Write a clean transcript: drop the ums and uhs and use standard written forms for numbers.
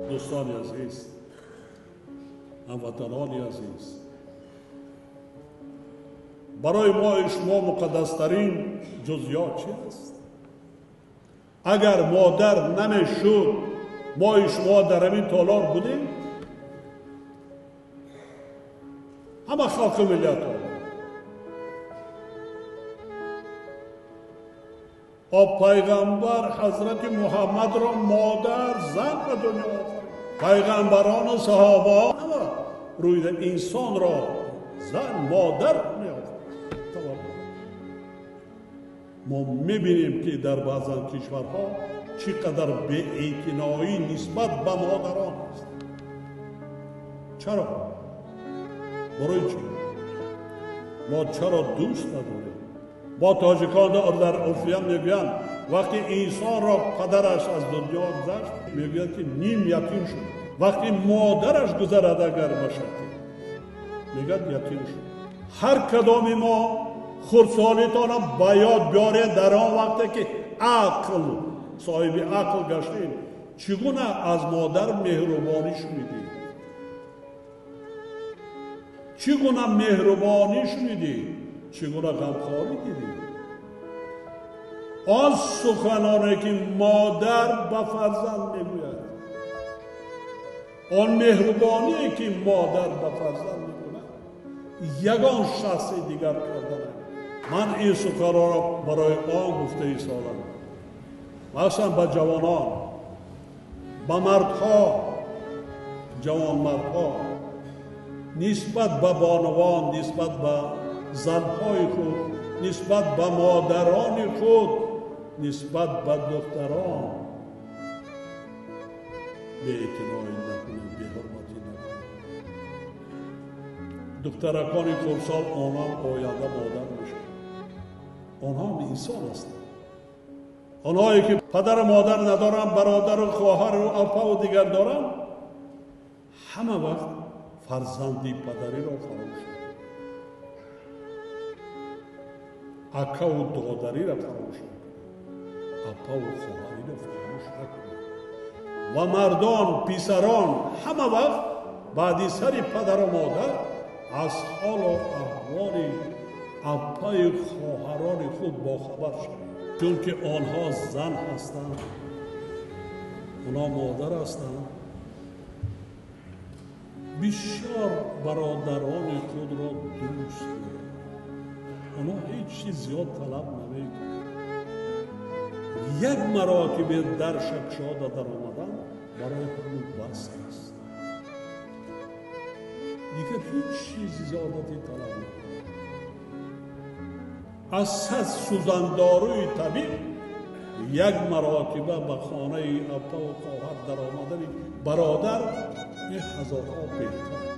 دوستان عزیز، هموطنان عزیز، برای ما شما مقدسترین جزئیات چی است؟ اگر مادر نمیشد ما شما در این تالار بودیم؟ همه خلق ملت ها پیغمبر حضرت محمد را مادر زن به دنیا آفرید. پیغمبران و صحابه همه روی انسان را زن مادر می آفرید. ما میبینیم که در بعضی کشورها چقدر بی‌اعتنایی نسبت به مادران است. چرا؟ برای چی؟ ما چرا دوست نداریم؟ با تاجیکان در عرفیان میگویند وقتی انسان را پدرش از دنیا گذشت میگوید که نیم یتیم شد. وقتی مادرش گذرد اگر باشد میگوید یتیم شد. هر کدام ما خردسالیتان را به یاد بیارید در آن وقتی که عقل صاحب عقل گشتیم چگونه از مادر مهربانی شنیدید، چگونه مهربانی شنیدید، چگونه غمخواری دیدید. آن سخنانی که مادر به فرزند میگوید، آن مهربانی که مادر به فرزند میکند یگان شخص دیگر کردن. من این سخن را برای آن گفته ایستادم، مثلا به جوانان، به مردها، جوان مردها نسبت به بانوان، نسبت به زنهای خود، نسبت به مادران خود، نسبت به دختران بی‌اعتنایی نکنید، بی‌حرمتی نکنید. دخترکان خردسال آنها آینده مادر میشن. آنها هم انسان هستند. آنهایی که پدر و مادر ندارن، برادر و خواهر و اپا و دیگر دارن، همه وقت فرزندی پدری را فراموش کنند، اکا و دادری را فراموش کنند، اپا و خواهری را فراموش نکنند. و مردان، پسران همه وقت بعد سر پدر و مادر از حال و احوال اپای خواهران خود باخبر شوند، چون که آنها زن هستند، آنها مادر هستند. بسیار برادران خود را دوست دارند، آنها هیچ چیز زیاد طلب نمیکنند. یک مراتبه در شکشاده در آمدن برای همون بس است، دیگر هیچ چیز زیادتی طلب نمیکنند. از صد سوزنداروی طبیب یک مراتبه به خانه اپا و خواهر در آمدن برادر 1000 بهتر.